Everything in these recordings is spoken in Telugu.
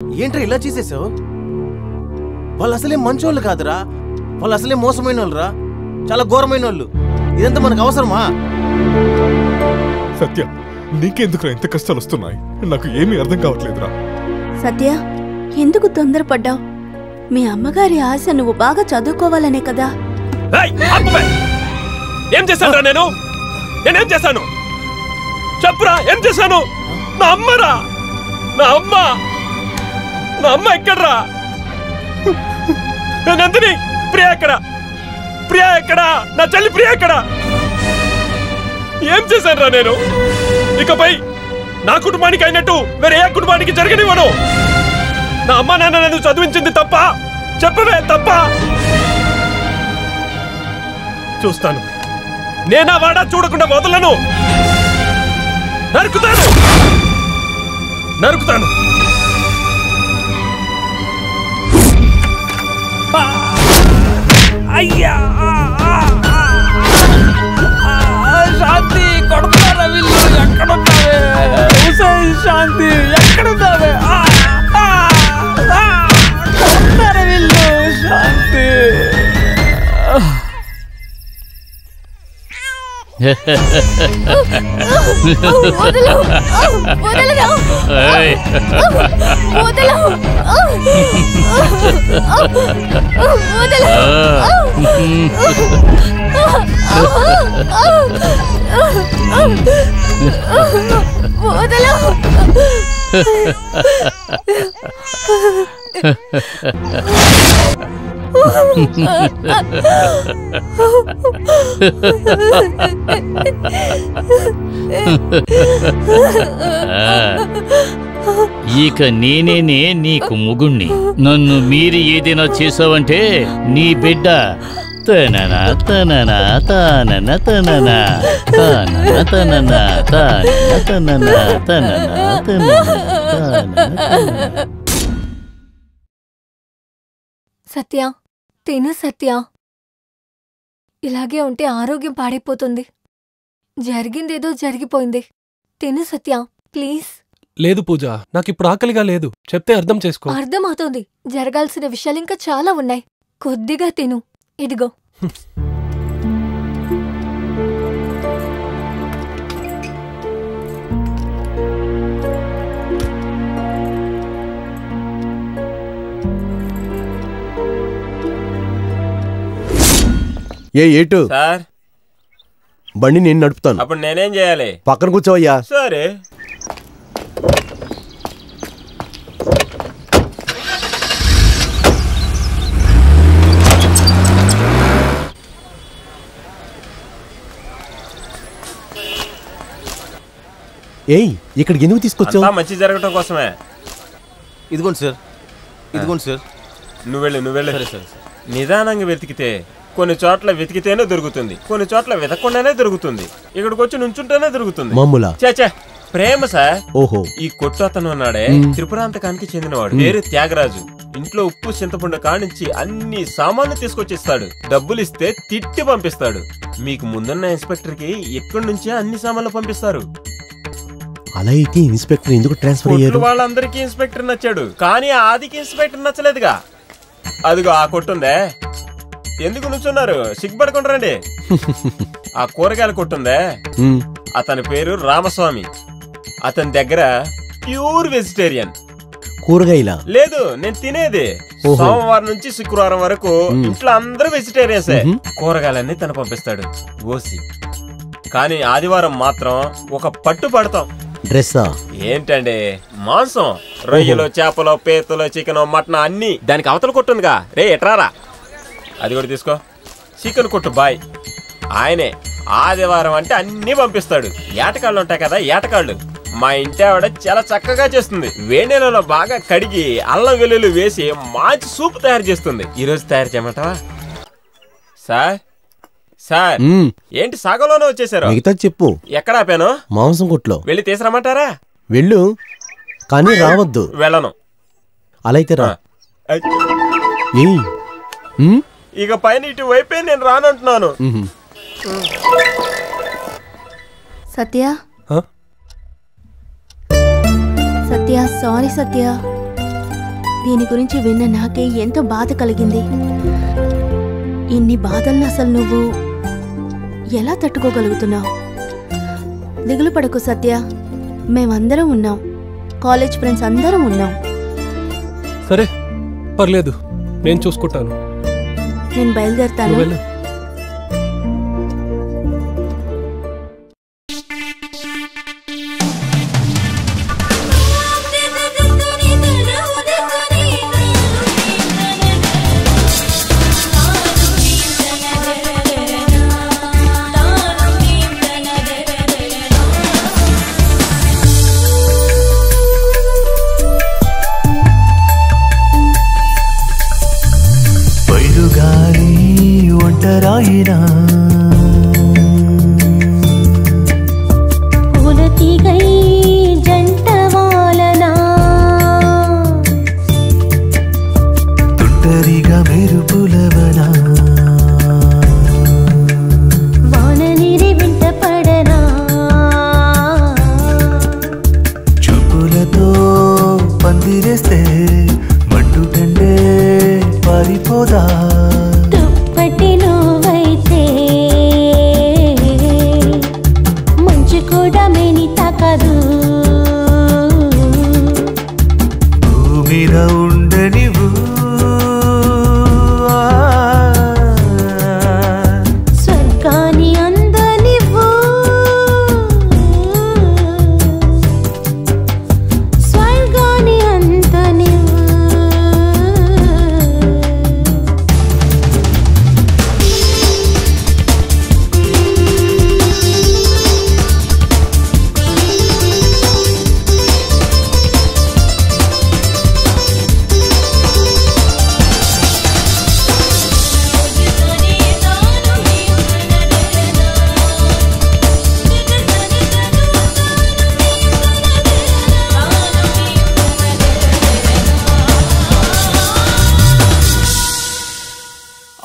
ఏంట్రా ఇలా చేసేసావు? వాళ్ళు అసలే మంచోళ్ళు కాదురా, వాళ్ళు అసలే మోసమైన వాళ్ళురా, చాలా ఘోరమైన వాళ్ళు. ఇదంతా మనకు అవసరమా? సత్య, నీకెందుకురా ఎంత కష్టాలు వస్తున్నాయి? నాకు ఏమీ అర్థం కావట్లేదురా. సత్య, ఎందుకు తొందరపడ్డావు? మీ అమ్మగారి ఆశ నువ్వు బాగా చదువుకోవాలనే కదా. ఏం చేశాను నేనేం చేశాను చెప్పురా? ఏం చేశాను? నా అమ్మరా, నా అమ్మ ఎక్కడ్రా? నందిని, ప్రియా ఎక్కడా? నా చెల్లి ప్రియా ఎక్కడా? ఏం చేశాను రా నేను? ఇకపై నా కుటుంబానికి అయినట్టు వేరే ఏ కుటుంబానికి జరగనివ్వను. నా అమ్మ నాన్న నన్ను చదివించింది తప్ప? చెప్పవే, తప్ప? చూస్తాను. నేనా వాడా చూడకుండా వదలను. నరుకుతాను. అయ్యా, శాంతి కొడుకున్నారా వీళ్ళు? ఎక్కడున్నావే శాంతి? ఎక్కడున్నావే? కొడుకున్నారా వీళ్ళు? శాంతి ఇక నేనేనే నీకు ముగుణ్ణి. నన్ను మీరి ఏదైనా చేసావంటే నీ బిడ్డ తననా తననా తానన తననా తానన తననా తానన తననా తననా తననా. సత్య, తిను సత్య. ఇలాగే ఉంటే ఆరోగ్యం పాడైపోతుంది. జరిగిందేదో జరిగిపోయింది. తిను సత్య, ప్లీజ్. లేదు పూజ, నాకిప్పుడు ఆకలిగా లేదు. చెప్తే అర్థం చేసుకో. అర్థమవుతోంది. జరగాల్సిన విషయాలు ఇంకా చాలా ఉన్నాయి. కొద్దిగా తిను. ఇదిగో. ఏటు సార్, బండి నేను నడుపుతాను. అప్పుడు నేనేం చేయాలి? పక్కన కూర్చోవయ్యా. సరే. ఏయ్, ఇక్కడికి ఎందుకు తీసుకొచ్చావు? మంచి జరగటం కోసమే. ఇదిగోండి సార్. నువ్వు వెళ్ళు. సరే సరే. నిదానంగా వెతికితే కొన్ని చోట్ల వెతికితేనే దొరుకుతుంది, కొన్ని చోట్ల వెతకుండానే దొరుకుతుంది. ఇక్కడికి వచ్చి నుంచుంటేనే దొరుకుతుంది. చే ప్రేమ సార్. ఓహో. ఈ కొట్టు అతను ఉన్నాడే, త్రిపురాంతకానికి చెందినవాడు. పేరు త్యాగరాజు. ఇంట్లో ఉప్పు చింతపండు కానించి అన్ని సామాన్లు తీసుకొచ్చిస్తాడు. డబ్బులు ఇస్తే తిట్టి పంపిస్తాడు. మీకు ముందున్న ఇన్స్పెక్టర్ కి ఇక్కడి నుంచే అన్ని సామాన్లు పంపిస్తారు. అలా అయితే ఇన్స్పెక్టర్ ఎందుకు ట్రాన్స్ఫర్ అయ్యారు? వాళ్ళందరికీ ఇన్స్పెక్టర్ నచ్చాడు, కానీ ఆదికి ఇన్స్పెక్టర్ నచ్చలేదుగా. అదిగో ఆ కొట్టుందే, ఎందుకు నుంచున్నారు? సిగ్గుపడుకుంటారండి. ఆ కూరగాయల కొట్టుందే, అతని పేరు రామస్వామి. అతని దగ్గర ప్యూర్ వెజిటేరియన్. కూరగాయల లేదు, నేను తినేది. సోమవారం నుంచి శుక్రవారం వరకు ఇంట్లో అందరూ వెజిటేరియన్సే. కూరగాయలన్నీ తను పంపిస్తాడు ఓసి. కానీ ఆదివారం మాత్రం ఒక పట్టు పడతాం. డ్రెస్సా? ఏంటండి, మాంసం, రొయ్యలు, చేపలు, పీతలు, చికెన్, మటన్ అన్ని. దానికి అవతల కొట్టుందిగా. రే ఎట్రారా, అది కూడా తీసుకో. చికెన్ కొట్టు బాయ్ ఆయనే. ఆదివారం అంటే అన్ని పంపిస్తాడు. ఏటకాళ్ళు ఉంటాయి కదా, ఏటకాళ్ళు. మా ఇంటి ఆవిడ చాలా చక్కగా చేస్తుంది. వేణీలలో బాగా కడిగి అల్లం వెల్లుల్లి వేసి మంచి సూప్ తయారు చేస్తుంది. ఈరోజు తయారు చేయమంటావా? సార్ ఏంటి సాగంలోనే వచ్చేసారు? మిగతా చెప్పు. ఎక్కడ ఆపాను? మాంసం కొట్లో. వెళ్ళి తీసుకురమ్మంటారా? వెళ్ళు, కానీ రావద్దు. వెళ్ళను. అలా అయితే రా. ఇక పైన ఇటు వైపే నేను రానంటున్నాను. సత్య, సారీ సత్య. దీని గురించి విన్న నాకే ఎంతో బాధ కలిగింది. ఇన్ని బాధలను అసలు నువ్వు ఎలా తట్టుకోగలుగుతున్నావు? దిగులు పడకు సత్య, మేమందరం ఉన్నాం, కాలేజ్ ఫ్రెండ్స్ అందరం ఉన్నాం. సరే పర్లేదు, నేను చూసుకుంటాను. నేను బయలుదేరుతాను.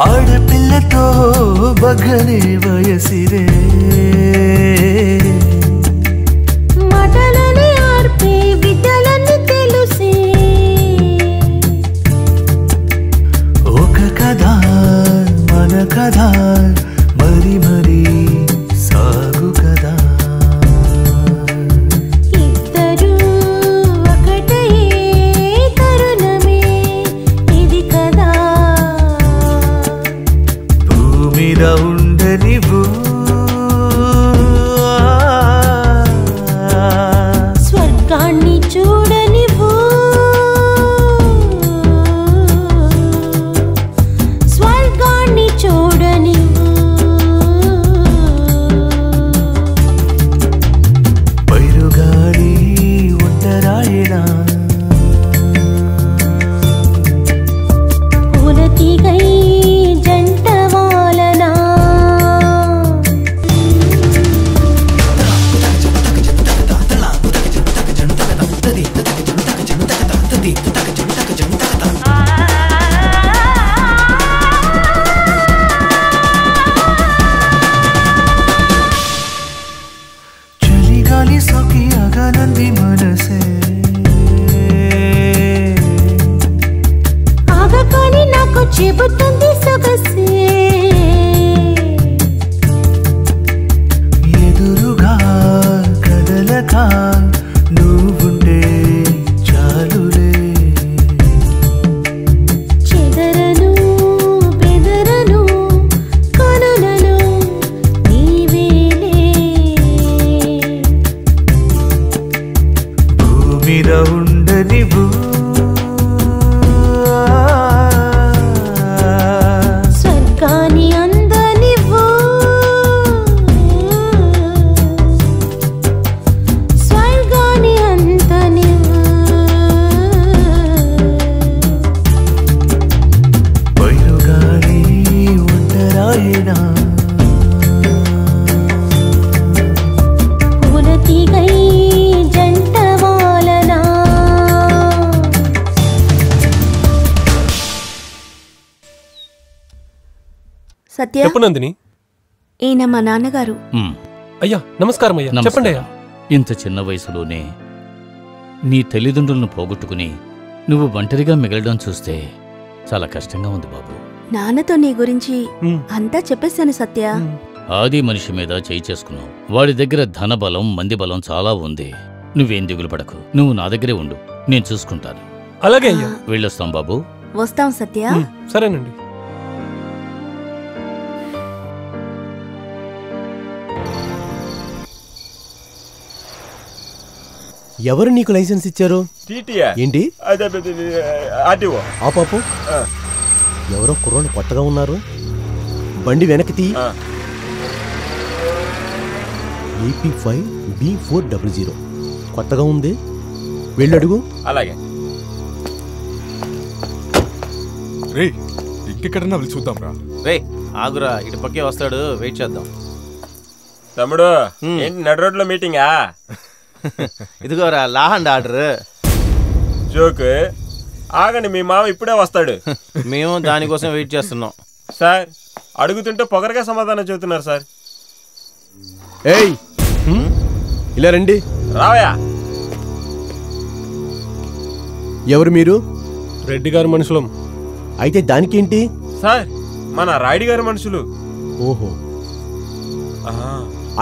ఆడపిల్లతో బగనే వయసిరే మాటలని ఆర్పే బిడ్డలని తెలుసే ఒక కథ మన కథ మరి మరి సాగు కదా ఇద్దరు ఒకటే తరుణమే ఇది కదా భూమిద ఉండనివు స్వర్గాన్ని చూడనివు స్వర్గాన్ని చూడనివు పైరుగాలి ఉండరాయనా పూలతీగై జంట వాలనా చలిగాలి సోకి అగనంది మనసే ఆగకాని నాకు చెబుతుంది సొగసే ఎదురుగా కదలక నువ్వుండే చాలులే చెదరను బెదరను కనులను నీవేలే భూమిద ఉండనివు స్వర్గాన్ని అందనివ్వు స్వర్గాన్ని అందనివ్వు పైరుగాలి ఉండరాయనా పూలతీగై జంట వాలనా సత్య, చెప్పు నందిని. ఈయన మా నాన్నగారు. అయ్యా నమస్కారం అయ్యా, చెప్పండి అయ్యా. ఇంత చిన్న వయసులోనే నీ తల్లిదండ్రులను పోగొట్టుకుని నువ్వు ఒంటరిగా మిగలడం చూస్తే చాలా కష్టంగా ఉంది బాబు. నాన్నతో నీ గురించి అంతా చెప్పేశాను సత్య. ఆది మనిషి మీద చేయి చేసుకున్నావు. వాడి దగ్గర ధనబలం మంది బలం చాలా ఉంది. నువ్వేం దిగులు పడకు, నువ్వు నా దగ్గరే ఉండు, నేను చూసుకుంటాను. అలాగే అయ్యా. వెళ్ళొస్తాం బాబు. వస్తాం సత్య. సరేనండి. ఎవరు నీకు లైసెన్స్ ఇచ్చారు? ఏంటి ఆ పాపు? ఎవరో కుర్రోళ్ళు కొత్తగా ఉన్నారు. బండి వెనక్కి తీ. AP5B400 కొత్తగా ఉంది. వెళ్ళడుగు. అలాగే. రే ఇంకెక్కడన్నా వెళ్ళి చూద్దాం రా. రే ఆగురా, ఇటు పక్కే వస్తాడు, వెయిట్ చేద్దాం. తమ్ముడు ఏంటి నడు రోడ్లో మీటింగా? ఇదిగోరా లా అండ్ ఆర్డర్. జోక్. ఆగండి, మీ మామ ఇప్పుడే వస్తాడు. మేము దానికోసం వెయిట్ చేస్తున్నాం. సార్ అడుగుతుంటే పొగరగా సమాధానం చెబుతున్నారు సార్. ఏయ్ ఇలా రండి. రావయా. ఎవరు మీరు? రెడ్డి గారి మనుషులం. అయితే దానికేంటి? సార్ మన రాయుడి గారి మనుషులు. ఓహో,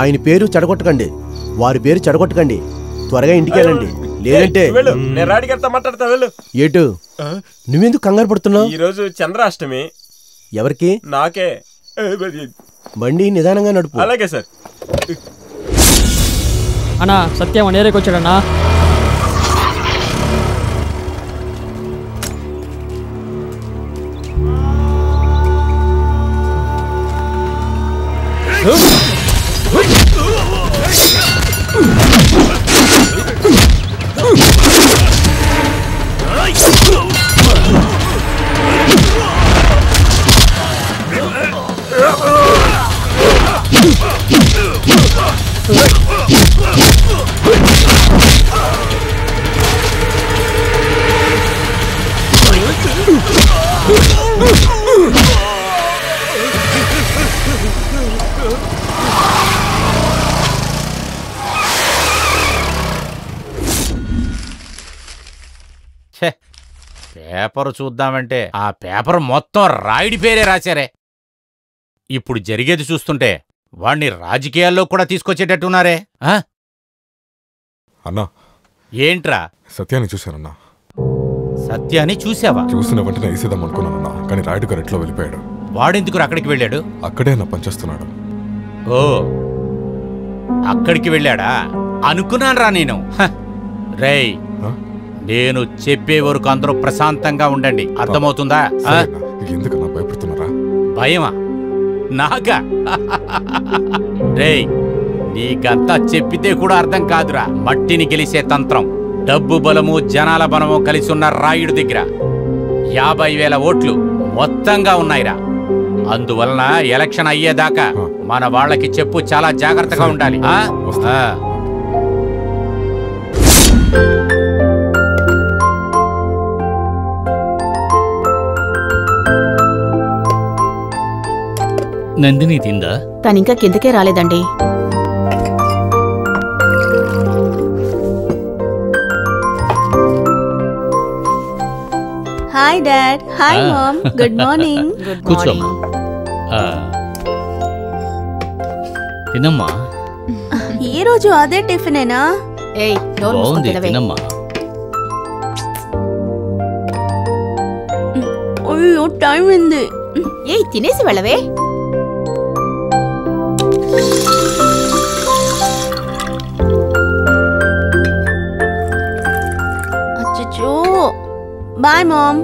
ఆయన పేరు చెడగొట్టకండి, వారి పేరు చెడగొట్టకండి. త్వరగా ఇంటికి వెళ్ళండి, లేదంటే నేను రాయుడి గారితో మాట్లాడతా. వెళ్ళు. ఏటు నువ్వెందుకు కంగారు పడుతున్నావు? ఈ రోజు చంద్రాష్టమి. ఎవరికి? నాకే. బండి నిదానంగా నడుపు. అలాగే సార్. అన్నా సత్యం మన ఏరియాకి వచ్చాడన్నా. పేపర్ చూద్దామంటే ఆ పేపర్ మొత్తం రాయుడి పేరే రాశారే. ఇప్పుడు జరిగేది చూస్తుంటే వాణ్ణి రాజకీయాల్లో కూడా తీసుకొచ్చేటట్టున్నారే. అన్నా ఏంట్రా? సత్యాన్ని చూశానన్నా. సత్యాన్ని చూసావా? చూసిన వెంటనే వేసేద్దాం అనుకున్నానన్నా, కానీ రాయుడు గారు ఎట్లో వెళ్ళిపోయాడు. వాడెందుకు అక్కడికి వెళ్ళాడు? అక్కడే నా పనిచేస్తున్నాడు. ఓ అక్కడికి వెళ్ళాడా? అనుకున్నాన్రా నేను. రేయ్ నేను చెప్పే వరకు అందరూ ప్రశాంతంగా ఉండండి, అర్థమవుతుందా? ఎందుకన్నా భయపడుతున్నారా? భయమా? నాకా? రేయ్ నీకంతా చెప్పితే కూడా అర్థం కాదురా. మట్టిని గెలిసే తంత్రం, డబ్బు బలము జనాల బలము కలిసి ఉన్న రాయుడి దగ్గర 50,000 ఓట్లు మొత్తంగా ఉన్నాయిరా. అందువలన ఎలక్షన్ అయ్యేదాకా మన వాళ్ళకి చెప్పు, చాలా జాగ్రత్తగా ఉండాలి. నందిని తిందా? తనింకా కిందకే రాలేదండి. Hi dad. Hi mom. Good morning. కూర్చోమ్మా. తినమ్మా. ఈ రోజు అదే టిఫినేనా? బాగుంది, తినమ్మా. అయ్యో టైం ఉంది. ఏయ్ తినేసి వెళ్ళవే. అచ్చచ్చో. Bye mom.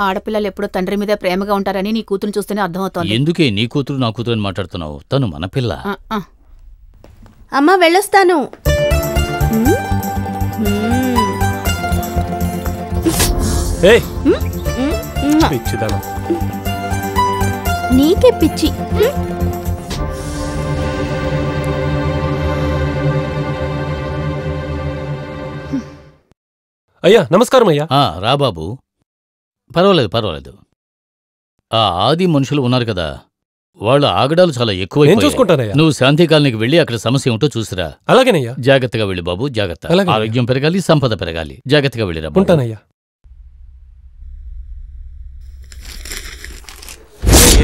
ఆడపిల్లలు ఎప్పుడూ తండ్రి మీద ప్రేమగా ఉంటారని నీ కూతురు చూస్తేనే అర్థమవుతోంది. ఎందుకే నీ కూతురు నా కూతురు అని మాట్లాడుతున్నావు? తను మన పిల్ల. అమ్మా వెళ్ళొస్తాను. నీకే పిచ్చి. అయ్యా నమస్కారం అయ్యా. రా బాబు. పర్వాలేదు పర్వాలేదు. ఆ ఆది మనుషులు ఉన్నారు కదా, వాళ్ళ ఆగడాలు చాలా ఎక్కువ. నేను చూసుకుంటానయ్యా. నువ్వు శాంతి కాలనీకి వెళ్ళి అక్కడ సమస్య ఉంటో చూసిరా. అలాగేనయ్యా. జాగ్రత్తగా వెళ్ళి బాబు, జాగ్రత్త. ఆరోగ్యం పెరగాలి, సంపద పెరగాలి. జాగ్రత్తగా వెళ్ళిరా. ఉంటానయ్యా.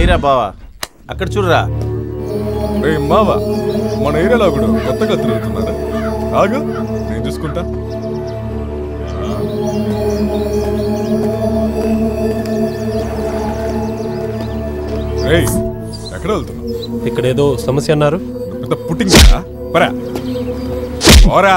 ఏరా బావా, అక్కడ చూడరా. మావా, మన ఏరియాలో కూడా కొత్తగా తిరుగుతున్నాడా? ఆగా, నేను చూసుకుంటా. ఎక్కడ వెళ్తున్నా? ఇక్కడ ఏదో సమస్య అన్నారు. పెద్ద పుట్టింగ్ పరా ఓరా.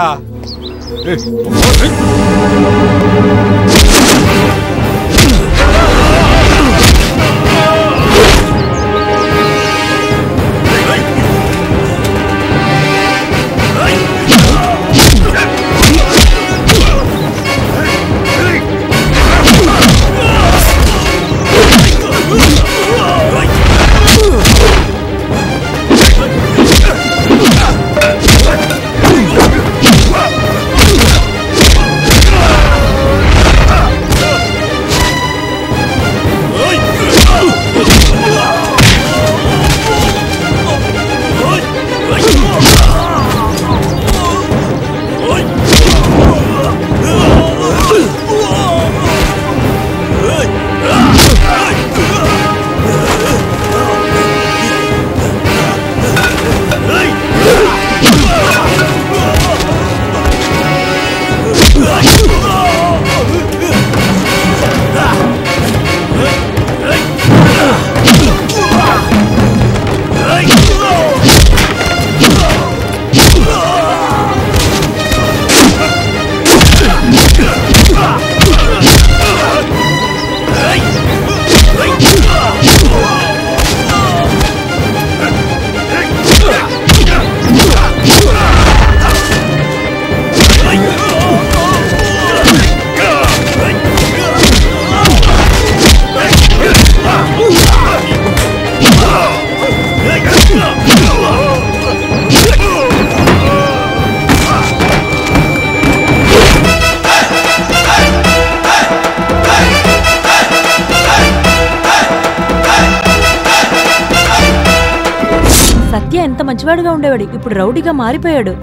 ఎంత మంచివాడుగా ఉండేవాడు, ఇప్పుడు రౌడీగా మారిపోయాడు.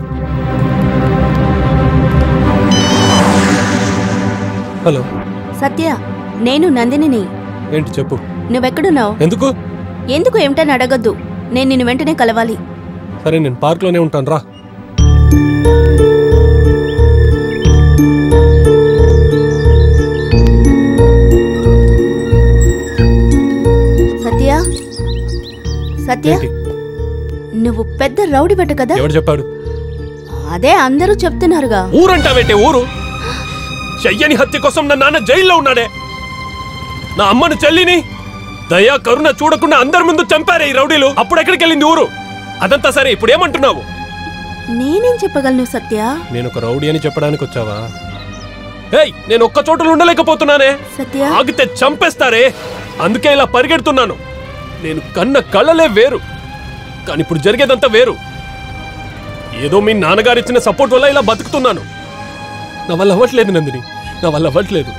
హలో సత్య, నేను నందినిని. ఏంటి చెప్పు. నువ్వెక్కడున్నావు? ఎందుకు ఎందుకు ఏమిటని అడగద్దు. నేను నిన్ను వెంటనే కలవాలి. సరే, నేను పార్క్లోనే ఉంటాను, రా. సత్య, సత్య, నువ్వు పెద్ద రౌడీ బట్ట కదా? ఎవరు చెప్పాడు? అదే అందరూ చెప్తున్నారుగా. ఊరంటావేంటే ఊరు? చెయ్యని హత్య కోసం నా నాన్న జైల్లో ఉన్నాడే. నా అమ్మను చెల్లిని దయా కరుణ చూడకుండా అందరి ముందు చంపారే ఈ రౌడీలు. అప్పుడు ఎక్కడికి వెళ్ళింది ఊరు? అదంతా సరే, ఇప్పుడు ఏమంటున్నావు? నేనేం చెప్పగలను సత్య? నేను ఒక రౌడీ అని చెప్పడానికి వచ్చావా? ఏయ్, నేను ఒక్క చోటలో ఉండలేకపోతున్నానే. సత్య, ఆగితే చంపేస్తారే. అందుకే ఇలా పరిగెడుతున్నాను. నేను కన్న కళ్ళలే వేరు, కానీ ఇప్పుడు జరిగేదంతా వేరు. ఏదో మీ నాన్నగారు ఇచ్చిన సపోర్ట్ వల్ల ఇలా బతుకుతున్నాను. నా వల్ల అవ్వట్లేదు నందిని, నా వల్ల అవ్వట్లేదు.